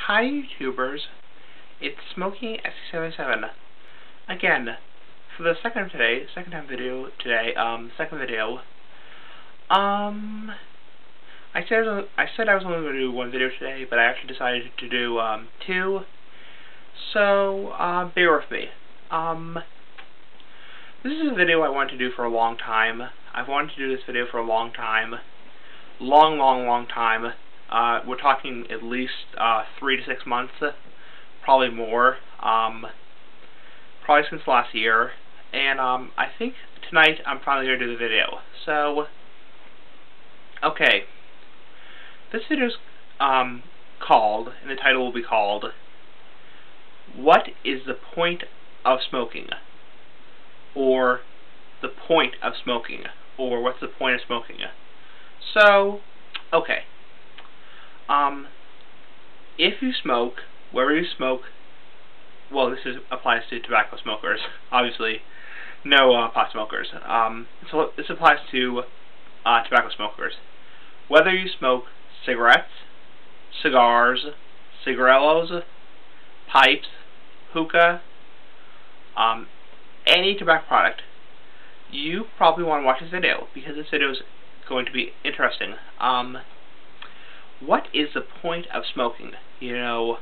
Hi YouTubers, it's Smokey S77. Again, for the second video today. I said I was only going to do one video today, but I actually decided to do two. So bear with me. This is a video I wanted to do for a long time. I've wanted to do this video for a long time. Long time. We're talking at least 3 to 6 months, probably more, probably since last year, and I think tonight I'm finally going to do the video. So, okay, this video is called, and the title will be called, What is the Point of Smoking? Or, The Point of Smoking, or What's the Point of Smoking? So, okay. If you smoke, wherever you smoke, well, applies to tobacco smokers, obviously, no pot smokers. So this applies to tobacco smokers. Whether you smoke cigarettes, cigars, cigarillos, pipes, hookah, any tobacco product, you probably want to watch this video, because this video is going to be interesting. What is the point of smoking? You know,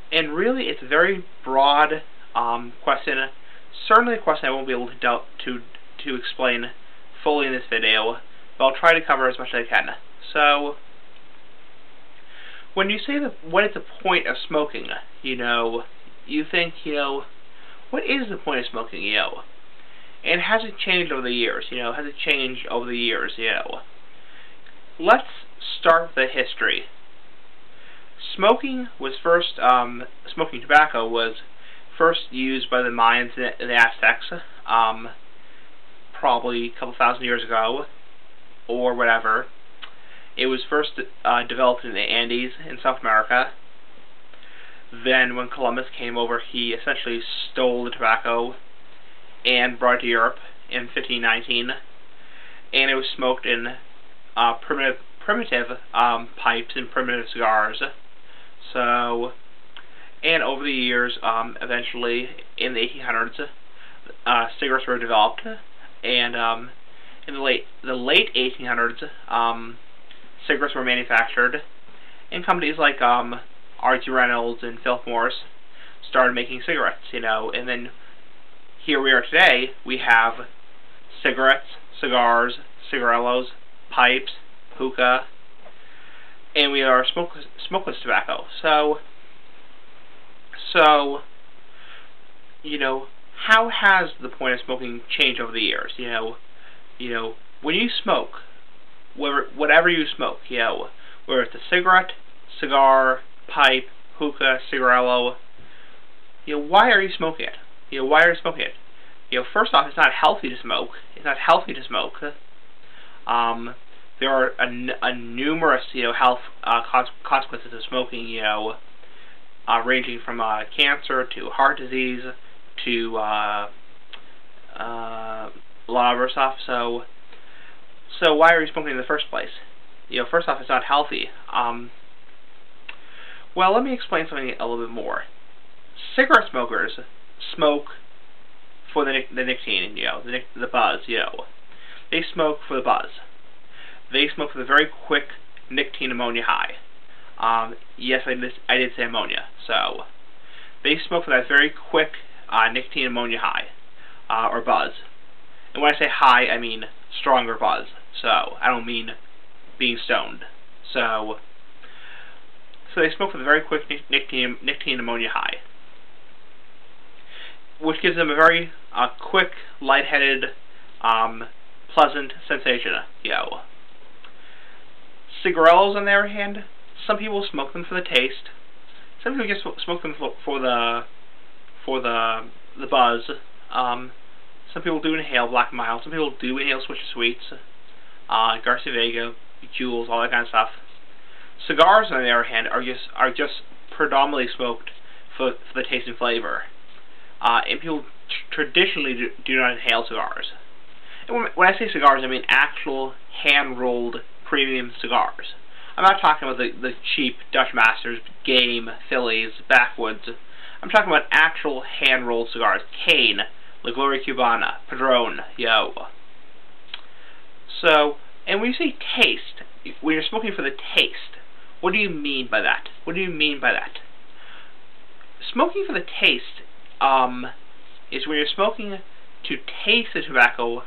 and really, it's a very broad question. Certainly a question I won't be able to explain fully in this video, but I'll try to cover as much as I can. So, when you say what is the point of smoking, you know, you think, you know, what is the point of smoking, you know? And has it changed over the years, you know? Has it changed over the years, you know? Let's start the history. Smoking tobacco was first used by the Mayans and the Aztecs, probably a couple thousand years ago, or whatever. It was first developed in the Andes in South America. Then when Columbus came over, he essentially stole the tobacco and brought it to Europe in 1519, and it was smoked in primitive pipes and primitive cigars. So, and over the years, eventually in the 1800s, cigarettes were developed, and in the late 1800s, cigarettes were manufactured, and companies like R.T. Reynolds and Philip Morris started making cigarettes, you know, and then here we are today. We have cigarettes, cigars, cigarillos, pipes, hookah, and we are smokeless tobacco. So, you know, how has the point of smoking changed over the years? You know, when you smoke, whatever you smoke, you know, whether it's a cigarette, cigar, pipe, hookah, cigarillo, you know, why are you smoking it? You know, why are you smoking it? You know, first off, it's not healthy to smoke. It's not healthy to smoke. There are a numerous, you know, health consequences of smoking, you know, ranging from cancer to heart disease to a lot of other stuff. So why are you smoking in the first place? You know, first off, it's not healthy. Well, let me explain something a little bit more. Cigarette smokers smoke for the nicotine, you know, the buzz, you know. They smoke for the buzz. They smoke for the very quick nicotine ammonia high. Yes, I did say ammonia. So, they smoke for that very quick nicotine ammonia high, or buzz. And when I say high, I mean stronger buzz. So, I don't mean being stoned. So they smoke for the very quick nicotine ammonia high, which gives them a very quick, lightheaded, pleasant sensation, you know. Cigarillos, on the other hand, some people smoke them for the taste. Some people just smoke them for the buzz. Some people do inhale Black Mild. Some people do inhale Swisher Sweets, Garcia Vega, Juuls, all that kind of stuff. Cigars, on the other hand, are just predominantly smoked for the taste and flavor. And people traditionally do not inhale cigars. And when I say cigars, I mean actual hand-rolled premium cigars. I'm not talking about the cheap Dutch Masters, Game, Phillies, Backwoods. I'm talking about actual hand-rolled cigars. Cane, La Gloria Cubana, Padron, yo. So, and when you say taste, when you're smoking for the taste, what do you mean by that? What do you mean by that? Smoking for the taste is when you're smoking to taste the tobacco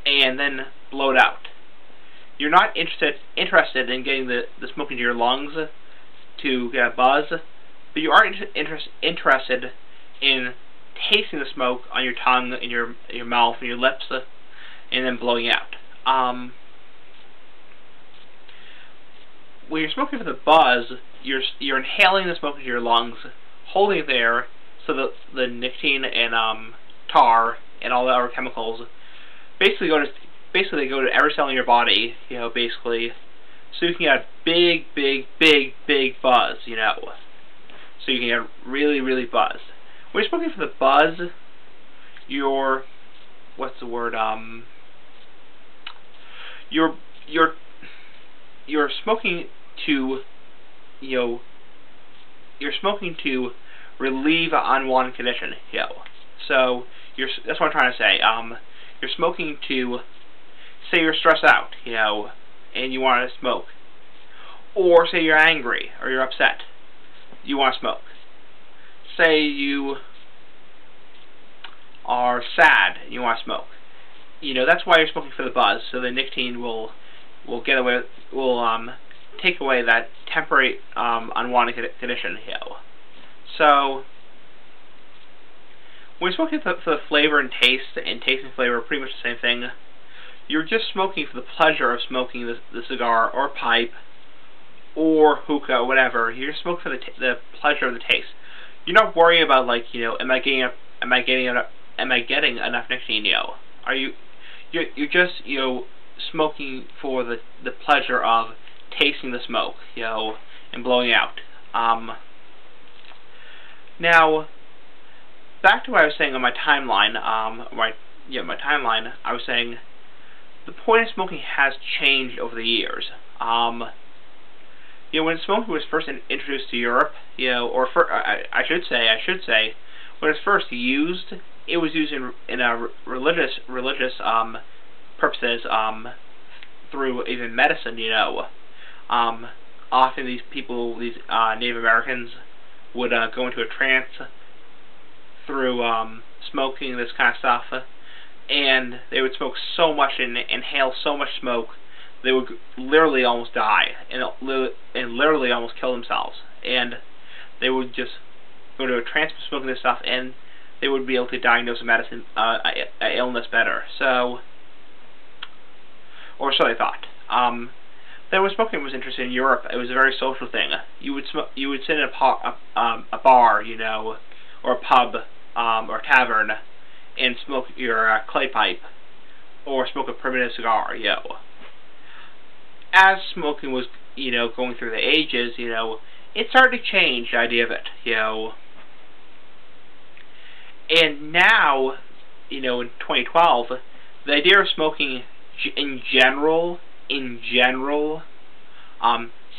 and then blow it out. You're not interested in getting the smoke into your lungs to get a buzz, but you are interested in tasting the smoke on your tongue, in your mouth, and your lips, and then blowing out. When you're smoking for the buzz, you're inhaling the smoke into your lungs, holding it there so that the nicotine and tar and all the other chemicals basically go to every cell in your body, you know, basically, so you can get a big buzz, you know. So you can get really, really buzzed. When you're smoking for the buzz, you're, what's the word, you're smoking to, you know, you're smoking to relieve an unwanted condition, yo. So, that's what I'm trying to say. You're smoking to, say you're stressed out, you know, and you want to smoke. Or say you're angry, or you're upset, you want to smoke. Say you are sad, and you want to smoke. You know, that's why you're smoking for the buzz, so the nicotine will take away that temporary unwanted condition, yo. So, when you're smoking for the flavor and taste, and taste and flavor are pretty much the same thing, you're just smoking for the pleasure of smoking the cigar, or pipe, or hookah, or whatever. You're just smoking for the pleasure of the taste. You're not worried about, like, you know, am I getting enough nicotine, yo? You're just, you know, smoking for the pleasure of tasting the smoke, you know, and blowing out. Now, back to what I was saying on my timeline, my timeline, I was saying the point of smoking has changed over the years. You know, when smoking was first introduced to Europe, you know, or I should say, when it was first used, it was used in a religious purposes, through even medicine, you know. Often these Native Americans would go into a trance through smoking this kind of stuff, and they would smoke so much and inhale so much smoke, they would literally almost die and literally almost kill themselves. And they would just go to a trance of smoking this stuff, and they would be able to diagnose a illness better. So, or so they thought. Then when smoking was interesting in Europe, it was a very social thing. You would sit in a bar, you know, or a pub, or a tavern, and smoke your clay pipe, or smoke a primitive cigar, yo. As smoking was, you know, going through the ages, you know, it started to change the idea of it, you know. And now, you know, in 2012, the idea of smoking in general,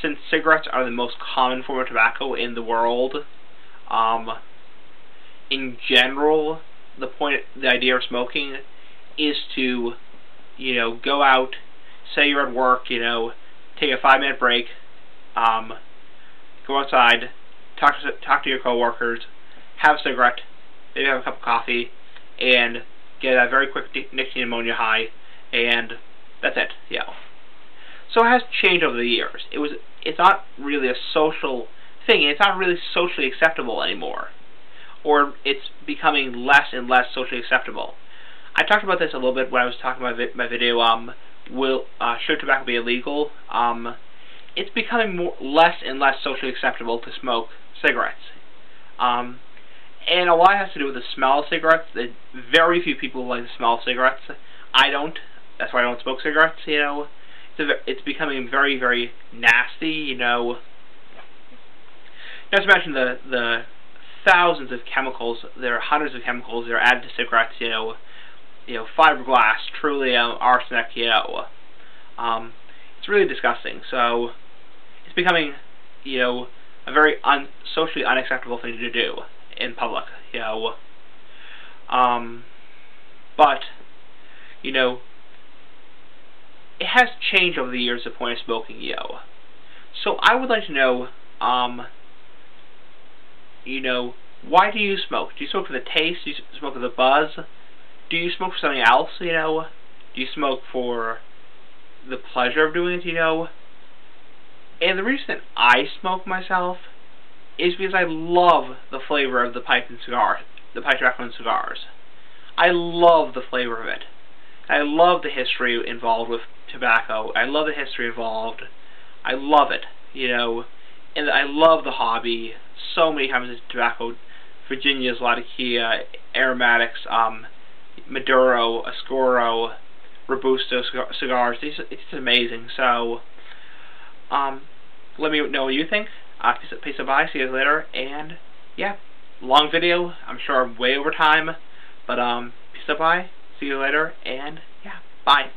since cigarettes are the most common form of tobacco in the world, in general, the idea of smoking is to, you know, go out, say you're at work, you know, take a 5-minute break, go outside, talk to your coworkers, have a cigarette, maybe have a cup of coffee, and get a very quick nicotine ammonia high, and that's it, yeah. So it has changed over the years. It's not really a social thing. It's not really socially acceptable anymore, or it's becoming less and less socially acceptable. I talked about this a little bit when I was talking about my video. Should tobacco be illegal? It's becoming less and less socially acceptable to smoke cigarettes. And a lot has to do with the smell of cigarettes. Very few people like the smell of cigarettes. I don't. That's why I don't smoke cigarettes, you know. It's becoming very, very nasty, you know. Not to mention the thousands of chemicals, there are hundreds of chemicals that are added to cigarettes, you know, fiberglass, Trillium, arsenic, you know. It's really disgusting. So, becoming, you know, a very socially unacceptable thing to do in public, you know. But, you know, it has changed over the years, the point of smoking, you know. So I would like to know, you know, why do you smoke? Do you smoke for the taste? Do you smoke for the buzz? Do you smoke for something else, you know? Do you smoke for the pleasure of doing it, you know? And the reason that I smoke myself is because I love the flavor of the pipe and cigar, the pipe tobacco and cigars. I love the flavor of it. I love the history involved with tobacco. I love the history involved. I love it, you know. And I love the hobby. So many times it's tobacco. Virginia's, Latakia, Aromatics, Maduro, Oscuro, Robusto cigars. It's amazing. So, let me know what you think. Peace and bye. See you guys later. And, yeah, long video. I'm sure I'm way over time. But, peace and bye. See you later. And, yeah, bye.